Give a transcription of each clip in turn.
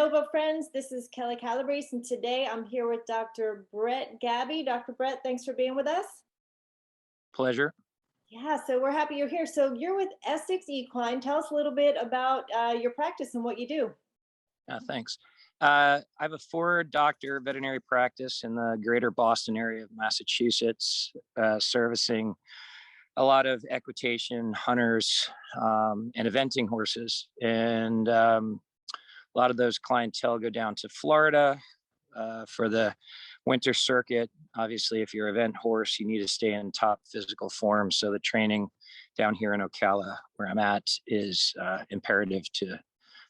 Renovo friends. This is Kelly Calabrese, and today I'm here with Dr. Brett Gaby. Dr. Brett, thanks for being with us. Pleasure. Yeah, so we're happy you're here. So you're with Essex Equine. Tell us a little bit about your practice and what you do. Thanks. I have a 4-doctor veterinary practice in the greater Boston area of Massachusetts, servicing a lot of equitation hunters and eventing horses. And a lot of those clientele go down to Florida for the winter circuit. Obviously, if you're an event horse, you need to stay in top physical form. So the training down here in Ocala, where I'm at, is imperative to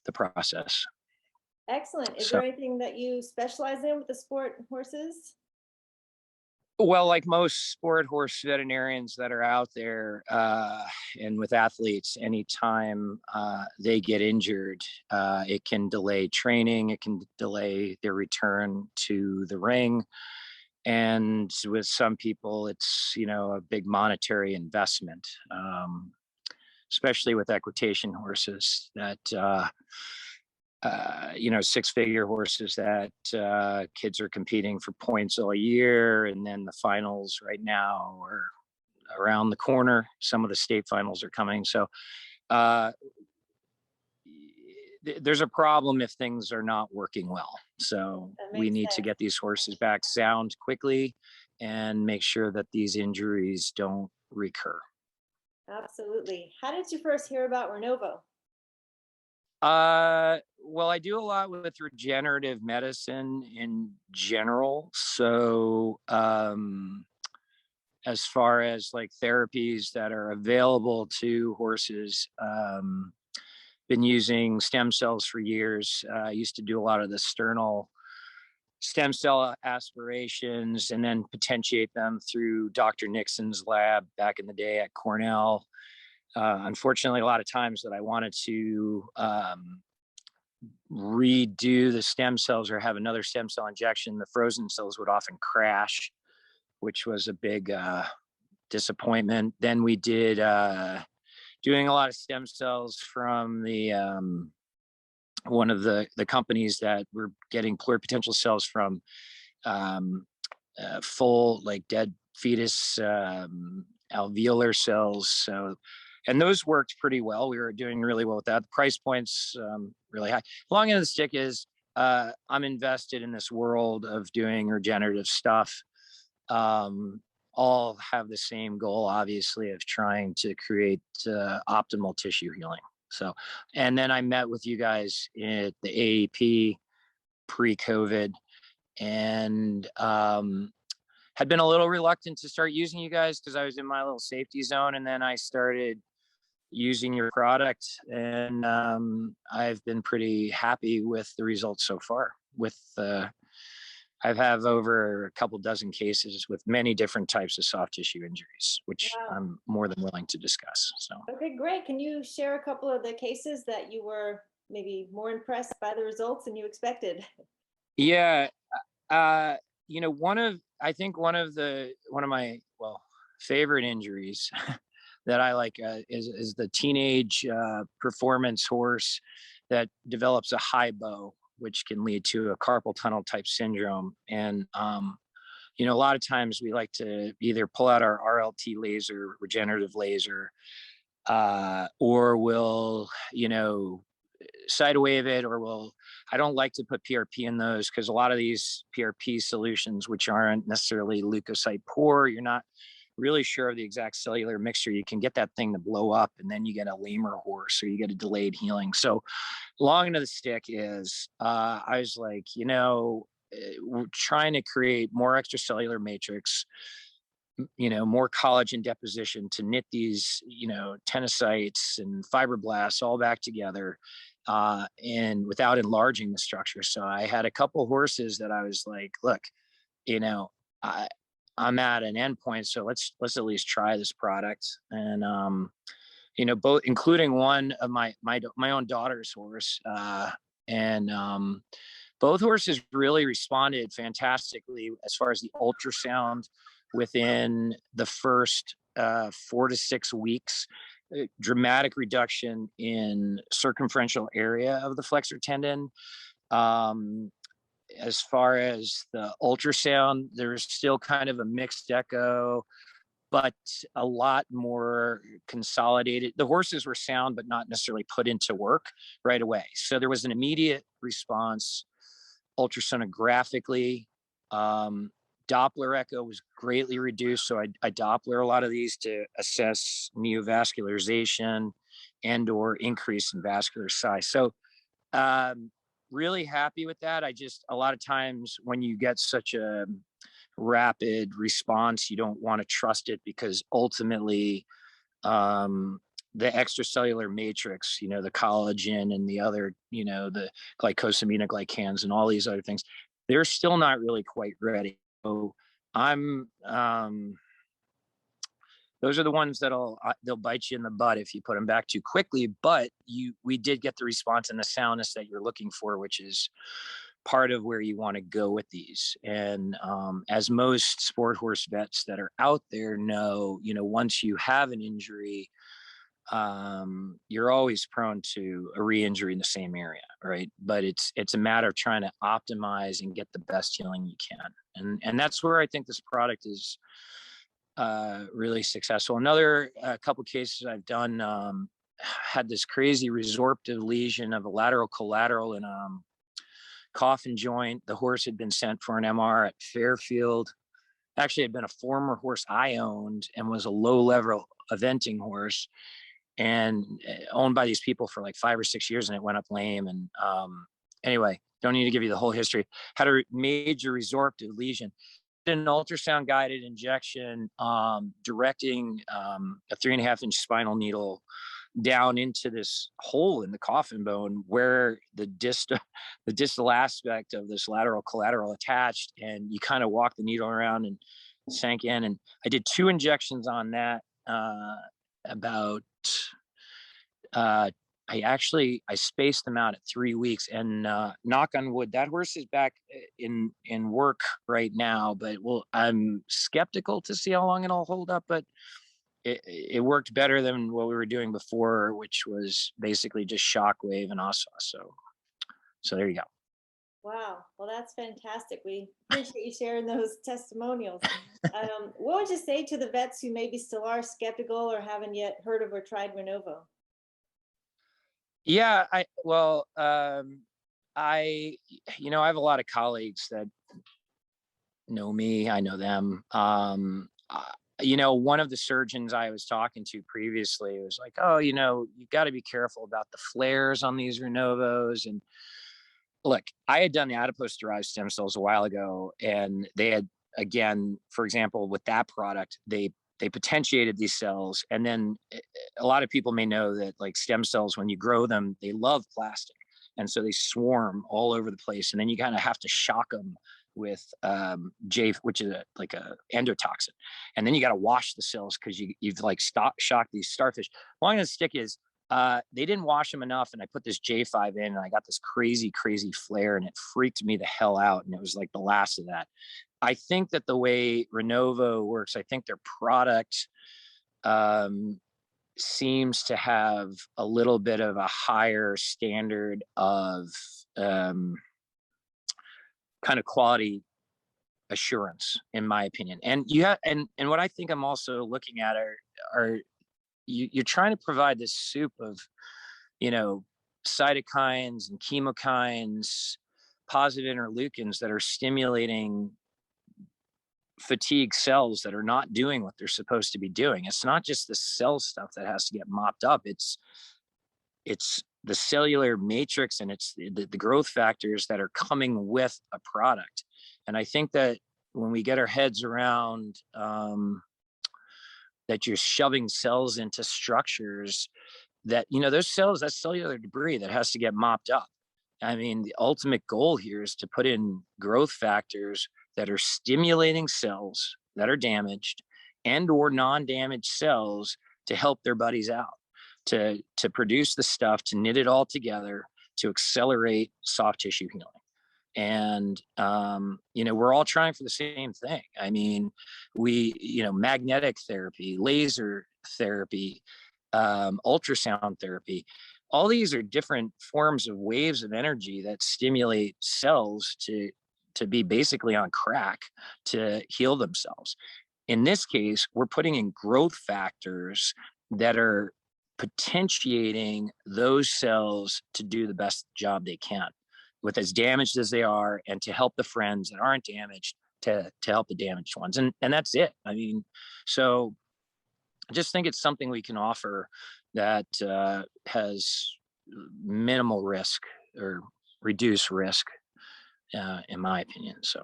the process. Excellent. Is there anything that you specialize in with the sport horses? Well, like most sport horse veterinarians that are out there, and with athletes, anytime they get injured, it can delay training, it can delay their return to the ring. And with some people, it's, a big monetary investment, especially with equitation horses that, 6-figure horses that kids are competing for points all year. And then the finals right now are around the corner. Some of the state finals are coming. So there's a problem if things are not working well. So we need to get these horses back sound quickly and make sure that these injuries don't recur. Absolutely. How did you first hear about Renovo? Well, I do a lot with regenerative medicine in general. So, as far as like therapies that are available to horses, been using stem cells for years. I used to do a lot of the sternal stem cell aspirations and then potentiate them through Dr. Nixon's lab back in the day at Cornell. Unfortunately, a lot of times that I wanted to redo the stem cells or have another stem cell injection, the frozen cells would often crash, which was a big disappointment. Then we did doing a lot of stem cells from the one of the companies that were getting pluripotential cells from, full like dead fetus alveolar cells. So, and those worked pretty well. We were doing really well with that. The price points really high. Long end of the stick is I'm invested in this world of doing regenerative stuff. All have the same goal, obviously, of trying to create optimal tissue healing. So, and then I met with you guys at the AAP pre-COVID and had been a little reluctant to start using you guys because I was in my little safety zone. And then I started using your product and I've been pretty happy with the results so far. I've have over a couple dozen cases with many different types of soft tissue injuries, which I'm more than willing to discuss. So. Okay, great. Can you share a couple of the cases that you were maybe more impressed by the results than you expected? Yeah. One of my favorite injuries that I like is the teenage performance horse that develops a high bow, which can lead to a carpal tunnel type syndrome. And, a lot of times we like to either pull out our RLT laser, regenerative laser, or we'll, side wave it, or I don't like to put PRP in those because a lot of these PRP solutions, which aren't necessarily leukocyte poor, you're not really sure of the exact cellular mixture. You can get that thing to blow up and then you get a lamer horse or you get a delayed healing. So long into the stick is I was like, we're trying to create more extracellular matrix, more collagen deposition to knit these, tenocytes and fibroblasts all back together and without enlarging the structure. So I had a couple horses that I was like, look, I'm at an endpoint, so let's at least try this product. And both, including one of my own daughter's horse, and both horses really responded fantastically as far as the ultrasound within the first 4 to 6 weeks. Dramatic reduction in circumferential area of the flexor tendon, Um, as far as the ultrasound, there's still kind of a mixed echo, but a lot more consolidated. The horses were sound, but not necessarily put into work right away. So there was an immediate response ultrasonographically. Um, Doppler echo was greatly reduced. So I Doppler a lot of these to assess neovascularization and or increase in vascular size. So um, really happy with that. I just, a lot of times when you get such a rapid response, you don't want to trust it because ultimately the extracellular matrix, the collagen and the other, the glycosaminoglycans and all these other things, they're still not really quite ready. So I'm those are the ones they'll bite you in the butt if you put them back too quickly. But we did get the response and the soundness that you're looking for, which is part of where you want to go with these. And as most sport horse vets that are out there know, once you have an injury, you're always prone to a re-injury in the same area, right? But it's a matter of trying to optimize and get the best healing you can. And that's where I think this product is really successful. Another couple cases I've done, had this crazy resorptive lesion of a lateral collateral in coffin joint. The horse had been sent for an MR at Fairfield. Actually, had been a former horse I owned and was a low level eventing horse and owned by these people for like 5 or 6 years, and it went up lame. And anyway, don't need to give you the whole history. Had a major resorptive lesion. An ultrasound guided injection, directing a 3.5-inch spinal needle down into this hole in the coffin bone where the distal aspect of this lateral collateral attached, and you kind of walk the needle around and sank in. And I did 2 injections on that. About I spaced them out at 3 weeks, and knock on wood, that horse is back in work right now. But I'm skeptical to see how long it'll hold up. But it worked better than what we were doing before, which was basically just shockwave and ossaw. So there you go. Wow. Well, that's fantastic. We appreciate you sharing those testimonials. What would you say to the vets who maybe still are skeptical or haven't yet heard of or tried Renovo? Yeah, I have a lot of colleagues that know me. I know them. One of the surgeons I was talking to previously was like, "Oh, you got to be careful about the flares on these Renovos." And look, I had done the adipose-derived stem cells a while ago, and they had, again, for example, with that product, they potentiated these cells. And then a lot of people may know that like stem cells, when you grow them, they love plastic. And so they swarm all over the place. And then you kind of have to shock them with which is like a endotoxin. And then you got to wash the cells because you've like shocked these starfish. Long as the stick is, they didn't wash them enough. And I put this J5 in and I got this crazy, crazy flare, and it freaked me the hell out. And it was like the last of that. I think that the way Renovo works, I think their product seems to have a little bit of a higher standard of kind of quality assurance, in my opinion. And and what I think I'm also looking at are you're trying to provide this soup of, cytokines and chemokines, positive interleukins that are stimulating fatigue cells that are not doing what they're supposed to be doing. It's not just the cell stuff that has to get mopped up. It's the cellular matrix, and it's the growth factors that are coming with a product. And I think that when we get our heads around that you're shoving cells into structures that, those cells, that's cellular debris that has to get mopped up. I mean, the ultimate goal here is to put in growth factors that are stimulating cells that are damaged and or non-damaged cells to help their buddies out, to produce the stuff, to knit it all together, to accelerate soft tissue healing. And, we're all trying for the same thing. I mean, magnetic therapy, laser therapy, ultrasound therapy, all these are different forms of waves of energy that stimulate cells to be basically on crack to heal themselves. In this case, we're putting in growth factors that are potentiating those cells to do the best job they can with as damaged as they are, and to help the friends that aren't damaged to help the damaged ones. And that's it. I mean, so I just think it's something we can offer that has minimal risk or reduced risk, in my opinion. So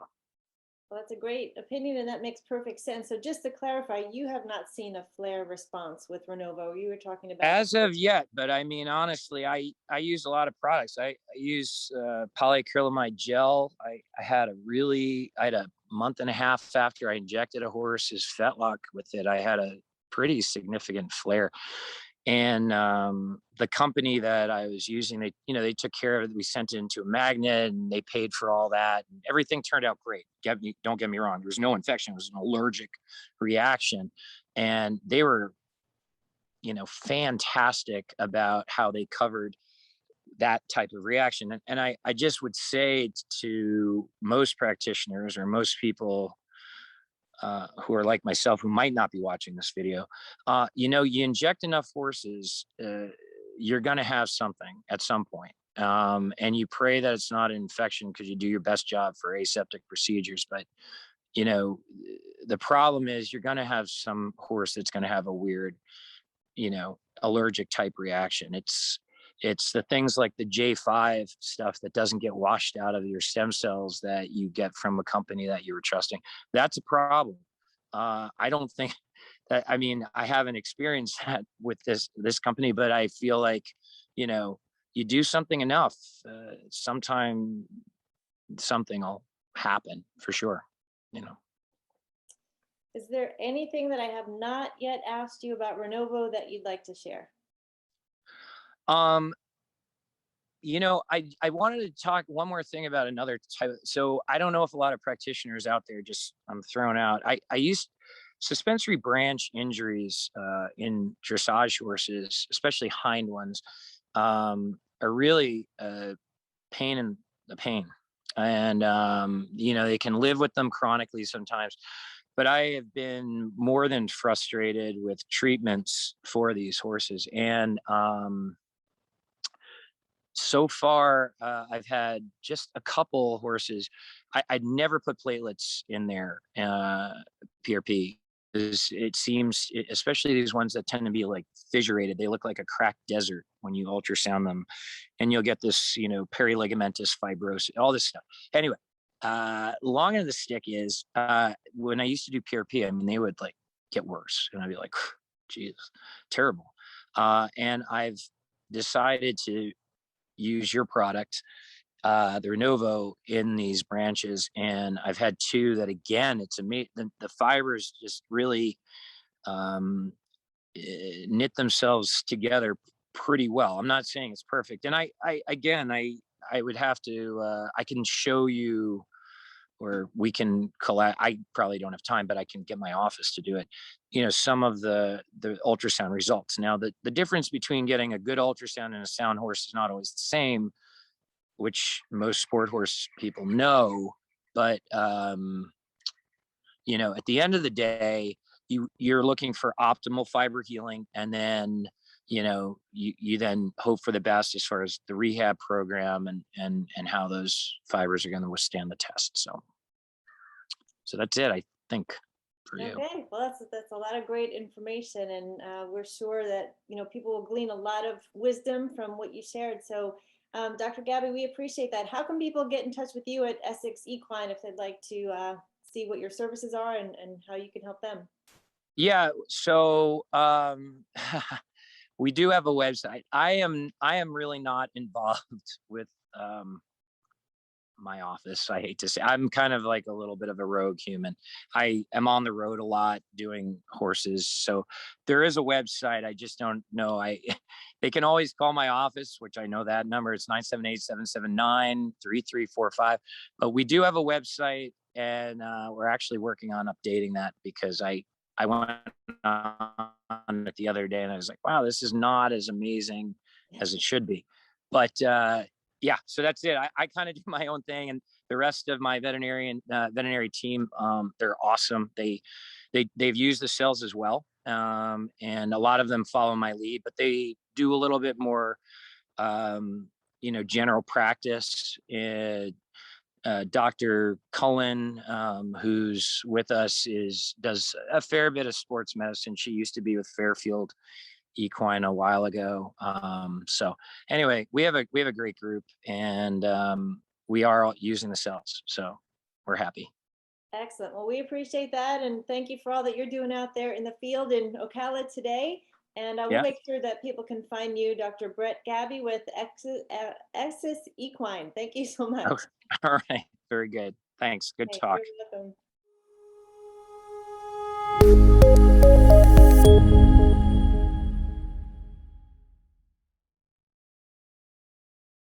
Well, that's a great opinion, and that makes perfect sense. So just to clarify, you have not seen a flare response with Renovo. You were talking about. as of yet, but I mean, honestly, I use a lot of products. I use polyacrylamide gel. I had a month and a half after I injected a horse's fetlock with it. I had a pretty significant flare. And the company that I was using, they took care of it. We sent it into a magnet, and they paid for all that, and everything turned out great. Don't get me wrong, there was no infection, it was an allergic reaction, and they were, fantastic about how they covered that type of reaction. And I just would say to most practitioners or most people who are like myself, who might not be watching this video, you inject enough horses, you're going to have something at some point. And you pray that it's not an infection, because you do your best job for aseptic procedures. But, the problem is you're going to have some horse that's going to have a weird, allergic type reaction. It's the things like the J5 stuff that doesn't get washed out of your stem cells that you get from a company that you were trusting. That's a problem. I don't think that, I mean, I haven't experienced that with this company, but I feel like, you do something enough, sometime something will happen for sure, Is there anything that I have not yet asked you about Renovo that you'd like to share? Um, I wanted to talk one more thing about another type. So I don't know if a lot of practitioners out there, just I'm throwing out. I used suspensory branch injuries in dressage horses, especially hind ones, are really pain in the pain, and they can live with them chronically sometimes. But I have been more than frustrated with treatments for these horses, and so far, I've had just a couple horses. I'd never put platelets in their PRP, because it seems, especially these ones that tend to be like fissurated, they look like a cracked desert when you ultrasound them, and you'll get this, periligamentous fibrosis, all this stuff. Anyway, long end of the stick is, when I used to do PRP, I mean, they would like get worse, and I'd be like, Jesus, terrible. And I've decided to use your product, the Renovo, in these branches, and I've had two that, again, it's amazing. The fibers just really knit themselves together pretty well. I'm not saying it's perfect, and I would have to, I can show you, or we can collect. I probably don't have time, but I can get my office to do it. Some of the ultrasound results. Now, the difference between getting a good ultrasound and a sound horse is not always the same, which most sport horse people know. But at the end of the day, you're looking for optimal fiber healing, and then you then hope for the best as far as the rehab program and how those fibers are going to withstand the test. So that's it, I think, for you. Okay, well, that's a lot of great information, and we're sure that people will glean a lot of wisdom from what you shared. So, Dr. Gaby, we appreciate that. How can people get in touch with you at Essex Equine if they'd like to see what your services are and how you can help them? Yeah, so we do have a website. I am really not involved with my office. I hate to say, I'm kind of like a little bit of a rogue human. I am on the road a lot doing horses. So there is a website. I just don't know. They can always call my office, which I know that number. It's 978-779-3345. But we do have a website, and we're actually working on updating that, because I went on it the other day, and I was like, wow, this is not as amazing as it should be. But yeah, so that's it. I kind of do my own thing, and the rest of my veterinary team, they're awesome. They've used the cells as well, and a lot of them follow my lead, but they do a little bit more, general practice. Dr. Cullen, who's with us, does a fair bit of sports medicine. She used to be with Fairfield Equine a while ago. So anyway, we have a great group, and we are all using the cells, so we're happy. Excellent. Well, we appreciate that, and thank you for all that you're doing out there in the field in Ocala today. And we'll make sure that people can find you, Dr. Brett Gaby with Axis Equine. Thank you so much. Okay. All right. Very good. Thanks. Good talk. You're welcome.